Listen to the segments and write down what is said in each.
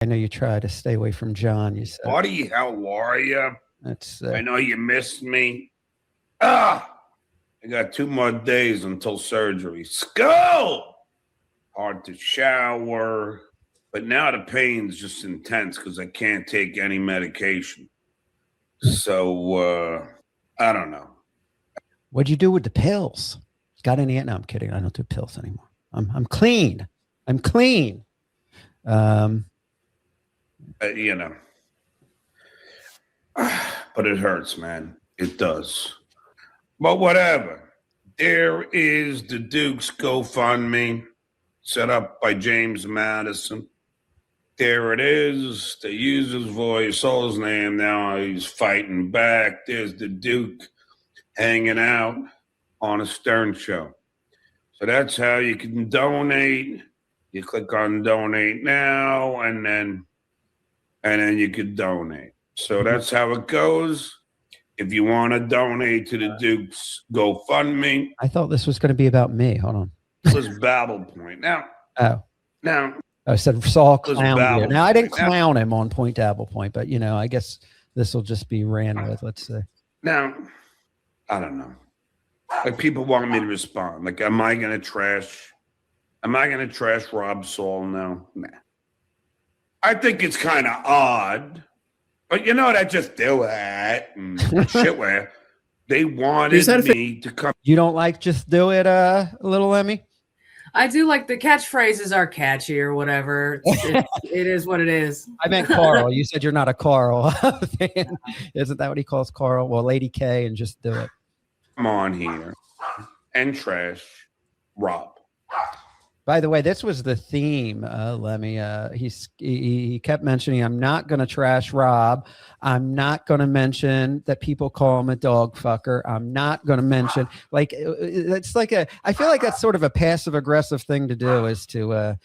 I know you try to stay away from John. You said, buddy, how are you? That's I know you missed me. I got 2 more days until surgery. Skull! Hard to shower. But now the pain's just intense because I can't take any medication. So, I don't know. What'd you do with the pills? Got any? No, I'm kidding. I don't do pills anymore. I'm clean. I'm clean. You know. But it hurts, man. It does. But whatever. There is the Duke's GoFundMe set up by James Madison. There it is. They use his voice, all his name. Now he's fighting back. There's the Duke hanging out on a Stern show. So that's how you can donate. You click on donate now, and then you can donate. So that's how it goes. If you want to donate to the Duke's GoFundMe. I thought this was going to be about me. Hold on. It was Babble Point. I said Saul clown. Now I didn't Point. clown him on Point Dabble Point, but I guess this will just be ran with. Let's see. Now, I don't know. Like, people want me to respond. Like, am I gonna trash Rob Saul now? Nah. I think it's kind of odd, but I just do it and shit where they wanted me to come. You don't like just do it, little Emmy? I do like the catchphrases are catchy or whatever. It is what it is. I meant Carl. You said you're not a Carl fan. Isn't that what he calls Carl? Well, Lady K and just do it. Come on here and trash Rob. By the way, this was the theme, Lemmy. He kept mentioning, I'm not going to trash Rob. I'm not going to mention that people call him a dog fucker. I'm not going to mention, it's like I feel like that's sort of a passive aggressive thing to do, is to,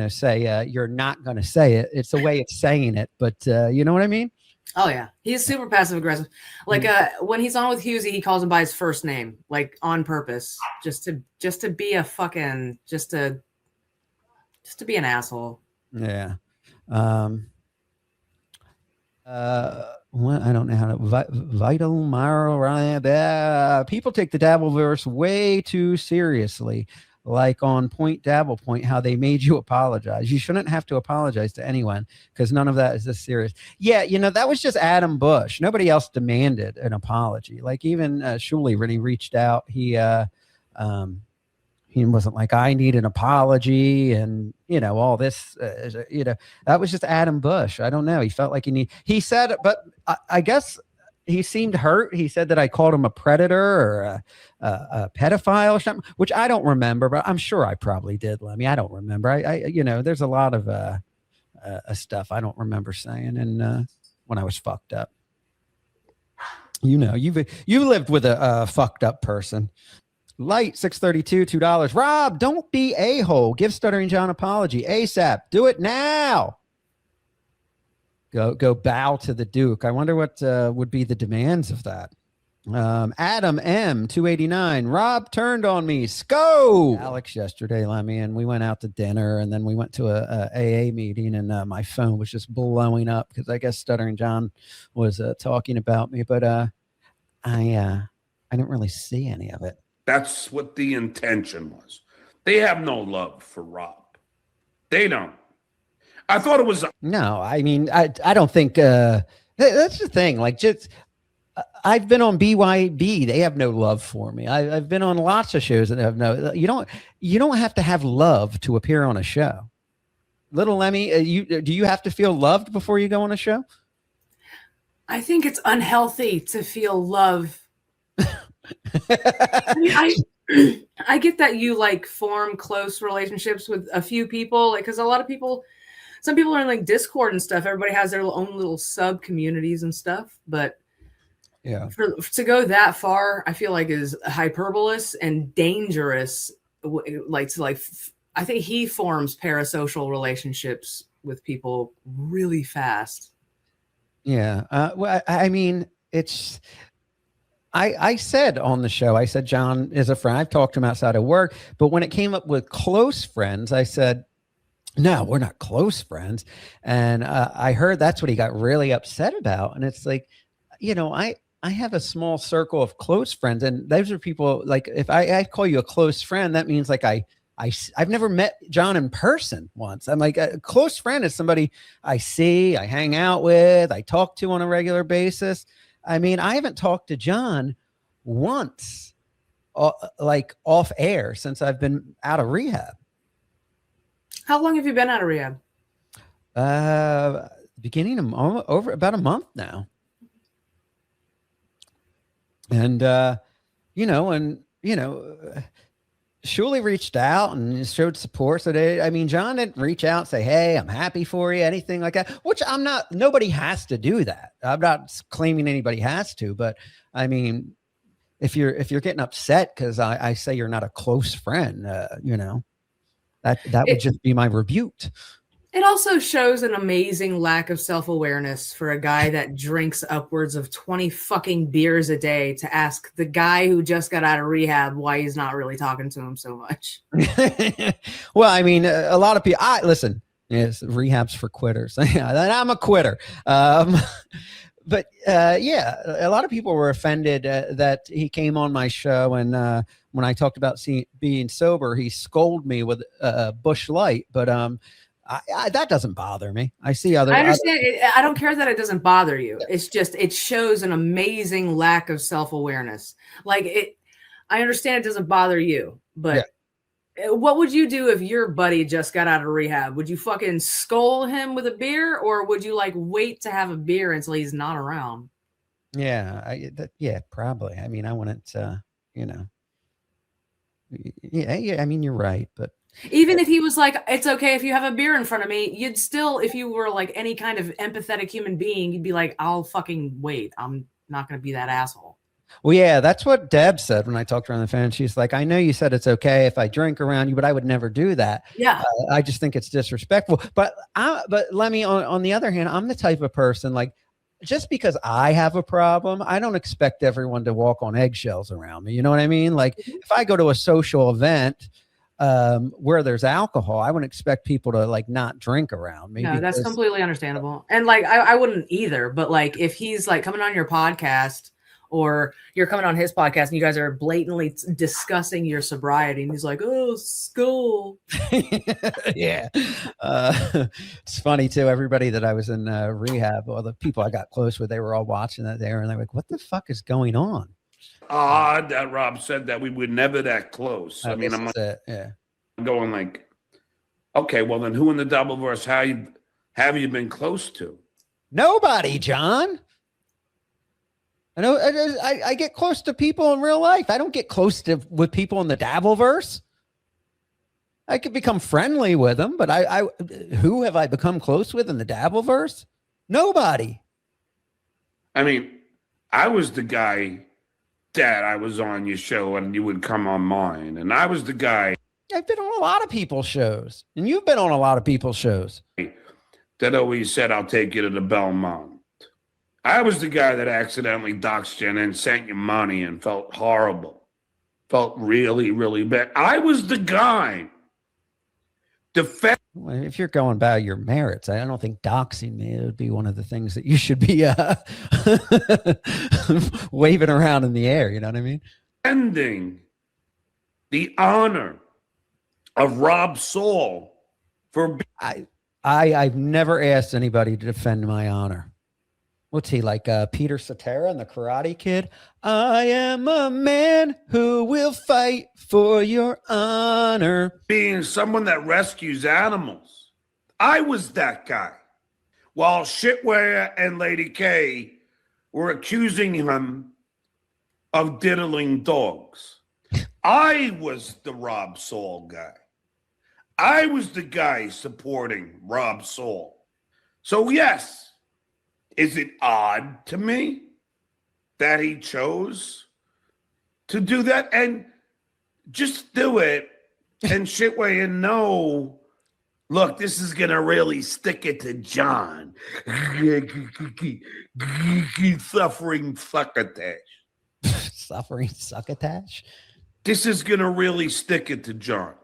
say you're not going to say it. It's the way it's saying it, but you know what I mean? Oh yeah, he's super passive aggressive. Like when he's on with Husey, he calls him by his first name, like on purpose, just to be a fucking just to be an asshole. Yeah. What I don't know how to vital moral. People take the Dabbleverse way too seriously. Like on Point Dabble Point, how they made you apologize. You shouldn't have to apologize to anyone because none of that is this serious. Yeah, that was just Adam Bush. Nobody else demanded an apology. Like even Shuley, when he reached out, he wasn't like, I need an apology and all this. That was just Adam Bush. I don't know. He felt like he said, but I guess he seemed hurt. He said that I called him a predator or a pedophile or something, which I don't remember, but I'm sure I probably did. I mean, I don't remember. I there's a lot of stuff I don't remember saying. And when I was fucked up, you lived with a fucked up person. Light 632 $2. Rob, don't be a-hole. Give Stuttering John apology ASAP. Do it now. Go bow to the Duke. I wonder what would be the demands of that. Adam M 289. Rob turned on me. Sco Alex yesterday, Lemmy, and we went out to dinner, and then we went to a AA meeting, and my phone was just blowing up because I guess Stuttering John was talking about me, but I didn't really see any of it. That's what the intention was. They have no love for Rob. They don't. I thought it was. No, I mean, I don't think that's the thing. Like, just I've been on BYB. They have no love for me. I've been on lots of shows that have no. You don't have to have love to appear on a show. Little Lemmy, do you have to feel loved before you go on a show? I think it's unhealthy to feel love. I get that you like form close relationships with a few people, like, because a lot of people, some people are in like Discord and stuff. Everybody has their own little sub communities and stuff, but yeah, to go that far, I feel like is hyperbolous and dangerous. I think he forms parasocial relationships with people really fast. Yeah, well, I mean, it's. I said on the show, I said, John is a friend. I've talked to him outside of work, but when it came up with close friends, I said, No, we're not close friends. And I heard that's what he got really upset about. And it's like, I have a small circle of close friends, and those are people like, if I call you a close friend, that means like I've never met John in person once. I'm like, a close friend is somebody I see, I hang out with, I talk to on a regular basis. I mean, I haven't talked to John once, like off air, since I've been out of rehab. How long have you been out of rehab? Beginning of over about a month now. And, Shuley reached out and showed support. So John didn't reach out and say, hey, I'm happy for you, anything like that, which nobody has to do that. I'm not claiming anybody has to, but I mean, if you're getting upset because I say you're not a close friend, that would just be my rebuke. It also shows an amazing lack of self-awareness for a guy that drinks upwards of 20 fucking beers a day to ask the guy who just got out of rehab why he's not really talking to him so much. Well, I mean, a lot of people, listen, yes, rehab's for quitters. I'm a quitter. But a lot of people were offended that he came on my show, and when I talked about being sober, he scolded me with Busch Light, but that doesn't bother me. I see other. I understand. I don't care that it doesn't bother you. It's just it shows an amazing lack of self-awareness. Like I understand it doesn't bother you, but what would you do if your buddy just got out of rehab? Would you fucking scold him with a beer, or would you like wait to have a beer until he's not around? Yeah, probably. I mean, I wouldn't. I mean, you're right, but. Even if he was like, it's okay if you have a beer in front of me, you'd still, if you were like any kind of empathetic human being, you'd be like, I'll fucking wait. I'm not going to be that asshole. Well, yeah, that's what Deb said when I talked to her on the phone. She's like, I know you said it's okay if I drink around you, but I would never do that. Yeah. I just think it's disrespectful. But let me, on the other hand, I'm the type of person, like, just because I have a problem, I don't expect everyone to walk on eggshells around me. You know what I mean? Like, if I go to a social event, where there's alcohol, I wouldn't expect people to like not drink around me. No, that's completely understandable. And like, I wouldn't either, but like, if he's like coming on your podcast or you're coming on his podcast and you guys are blatantly discussing your sobriety and he's like, oh, school. Yeah. It's funny too. Everybody that I was in rehab, or the people I got close with, they were all watching that there and they're like, what the fuck is going on? Odd that Rob said that we were never that close. I mean, I'm going like, okay, well then who in the Dabbleverse have you been close to? Nobody, John. I know I get close to people in real life. I don't get close with people in the Dabbleverse. I could become friendly with them, but who have I become close with in the Dabbleverse? Nobody. I mean, I was the guy that I was on your show and you would come on mine. And I was the guy. I've been on a lot of people's shows. And you've been on a lot of people's shows. That always said, I'll take you to the Belmont. I was the guy that accidentally doxed you and then sent you money and felt horrible. Felt really, really bad. I was the guy. If you're going by your merits, I don't think doxing me would be one of the things that you should be waving around in the air. You know what I mean? Defending the honor of Rob Saul for. I've never asked anybody to defend my honor. What's he like? Peter Cetera and the Karate Kid. I am a man who will fight for your honor. Being someone that rescues animals. I was that guy. While Shitware and Lady K were accusing him of diddling dogs. I was the Rob Saul guy. I was the guy supporting Rob Saul. So yes. Is it odd to me that he chose to do that? And just do it and Shitway and know, look, this is going to really stick it to John. Suffering succotash. Suffering succotash? This is going to really stick it to John.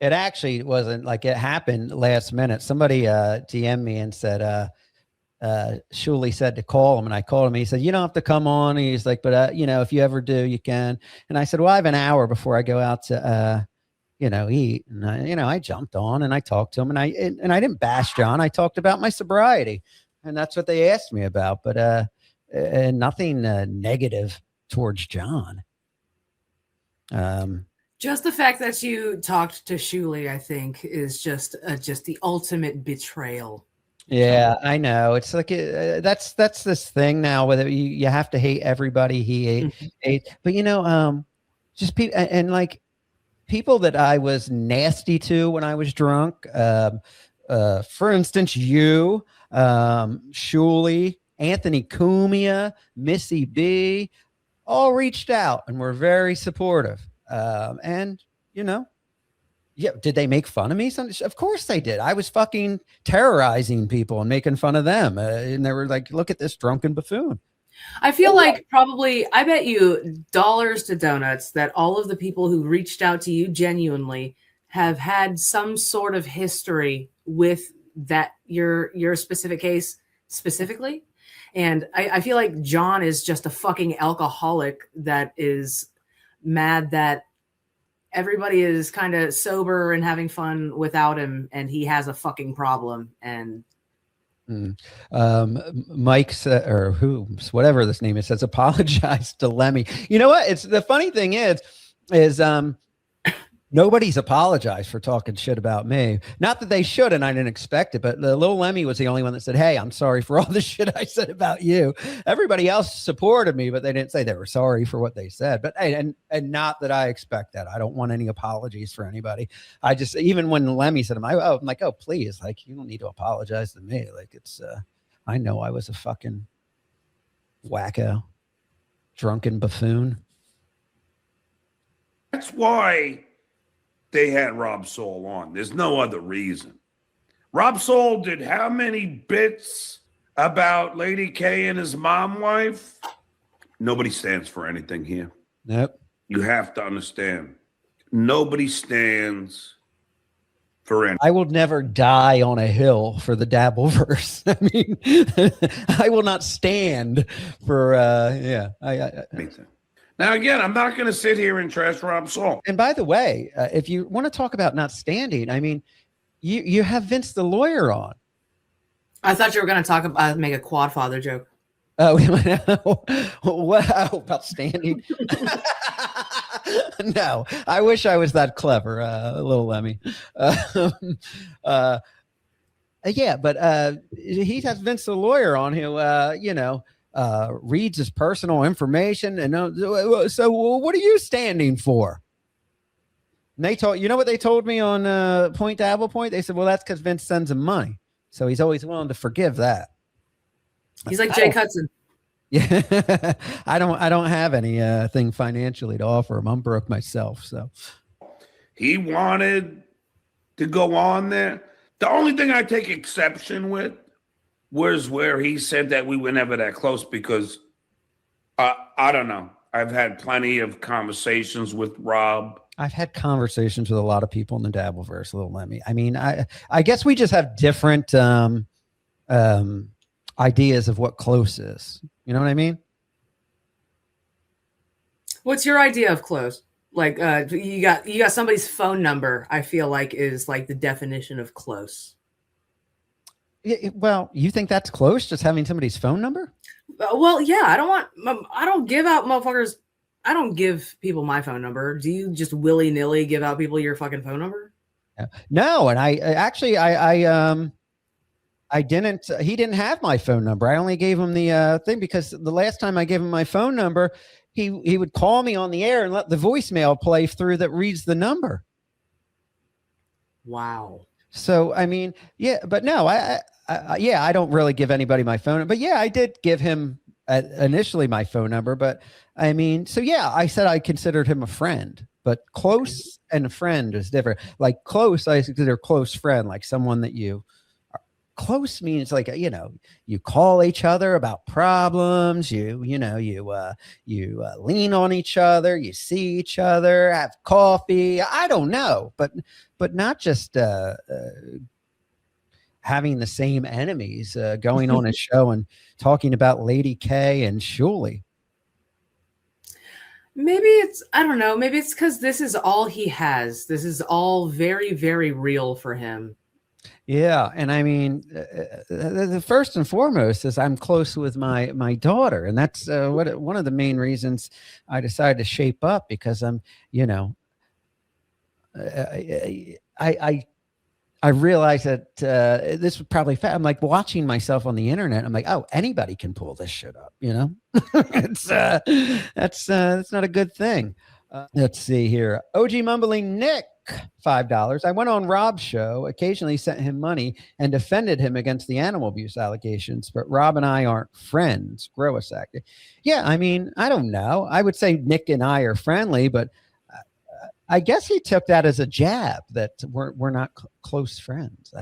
It actually wasn't like it happened last minute. Somebody DM'd me and said, Shuley said to call him, and I called him. He said, you don't have to come on. And he's like, but if you ever do, you can. And I said, well, I have an hour before I go out to eat. And I jumped on and I talked to him, and I didn't bash John. I talked about my sobriety, and that's what they asked me about. But nothing negative towards John. Just the fact that you talked to Shuley, I think, is just the ultimate betrayal. Yeah, I know. It's like that's this thing now. Whether you have to hate everybody he ate, but just people and like people that I was nasty to when I was drunk. For instance, you, Shuley, Anthony Cumia, Missy B, all reached out and were very supportive. And did they make fun of me? Of course they did. I was fucking terrorizing people and making fun of them. And they were like, look at this drunken buffoon. I feel like I bet you dollars to donuts that all of the people who reached out to you genuinely have had some sort of history with that, your specific case specifically. And I feel like John is just a fucking alcoholic that is mad that everybody is kind of sober and having fun without him, and he has a fucking problem. And Mike's or whatever this name is says, apologize to Lemmy. You know what? It's the funny thing is nobody's apologized for talking shit about me. Not that they should, and I didn't expect it, but the little Lemmy was the only one that said, hey, I'm sorry for all the shit I said about you. Everybody else supported me, but they didn't say they were sorry for what they said. But and not that I expect that. I don't want any apologies for anybody. I just, even when Lemmy said, I'm like, oh, please, like, you don't need to apologize to me. Like, it's, I know I was a fucking wacko, drunken buffoon. That's why they had Rob Saul on. There's no other reason. Rob Saul did how many bits about Lady K and his mom wife? Nobody stands for anything here. Yep. You have to understand. Nobody stands for anything. I will never die on a hill for the Dabbleverse. I mean, I will not stand for, Anything. Now, again, I'm not going to sit here and trash Rob Saul. And by the way, if you want to talk about not standing, I mean, you have Vince the lawyer on. I thought you were going to talk about make a quad father joke. Oh, wow, about standing. No, I wish I was that clever, little Lemmy. Yeah, but he has Vince the lawyer on who, reads his personal information. And so what are you standing for? And they told, what they told me on Point Dabble Point? They said, well, that's because Vince sends him money. So he's always willing to forgive that. He's like Jake Hudson. Yeah. I don't have anything financially to offer him. I'm broke myself. So he wanted to go on there. The only thing I take exception with was where he said that we were never that close, because I don't know. I've had plenty of conversations with Rob. I've had conversations with a lot of people in the Dabbleverse, little Lemmy. I mean, I guess we just have different ideas of what close is. You know what I mean? What's your idea of close? Like you got somebody's phone number, I feel like is like the definition of close. Well, you think that's close, just having somebody's phone number? Well, yeah, I don't give out motherfuckers. I don't give people my phone number. Do you just willy-nilly give out people your fucking phone number? No, and I didn't. He didn't have my phone number. I only gave him the thing because the last time I gave him my phone number, he would call me on the air and let the voicemail play through that reads the number. Wow. So, I mean, yeah, but no, I don't really give anybody my phone. But yeah, I did give him initially my phone number. But I mean, so yeah, I said I considered him a friend, but close and a friend is different. Like close, I consider close friend, like someone that you are close means like, you call each other about problems, you lean on each other, you see each other, have coffee. I don't know, but not just having the same enemies, going on a show and talking about Lady K and Shuley. Maybe it's, I don't know, maybe it's because this is all he has. This is all very, very real for him. Yeah. And I mean, the first and foremost is I'm close with my daughter. And that's one of the main reasons I decided to shape up, because I'm, I realized that this was probably I'm like watching myself on the internet. I'm like, oh, anybody can pull this shit up, it's that's not a good thing. Let's see here. OG Mumbling Nick, $5. I went on Rob's show, occasionally sent him money and defended him against the animal abuse allegations, but Rob and I aren't friends. Grow a sack. Yeah, I mean, I don't know. I would say Nick and I are friendly, but I guess he took that as a jab that we're not close friends.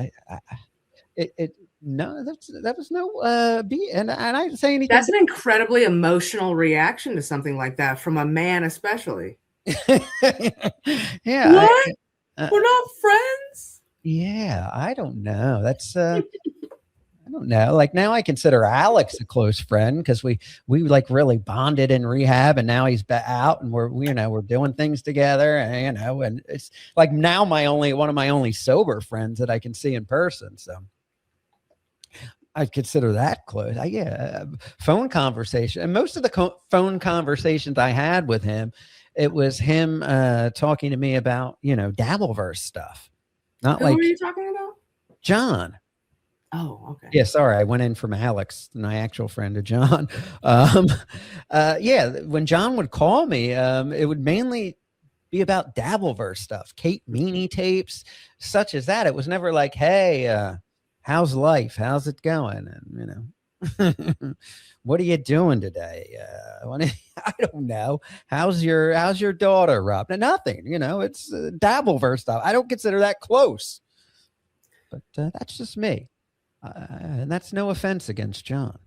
No, that was no and I didn't say anything. That's an incredibly emotional reaction to something like that from a man, especially. Yeah. What? We're not friends? Yeah, I don't know. That's I don't know. Like now I consider Alex a close friend because we like really bonded in rehab, and now he's out and we're doing things together, and and it's like now one of my only sober friends that I can see in person. So I'd consider that close. Phone conversation, and most of the phone conversations I had with him, it was him talking to me about Dabbleverse stuff. Not Who like were you talking about? John. Oh, okay. Yeah, sorry. I went in from Alex, my actual friend of John. When John would call me, it would mainly be about Dabbleverse stuff, Kate Meany tapes, such as that. It was never like, hey, how's life? How's it going? And, what are you doing today? I don't know. How's your daughter, Rob? Nothing, it's Dabbleverse stuff. I don't consider that close, but that's just me. And that's no offense against John.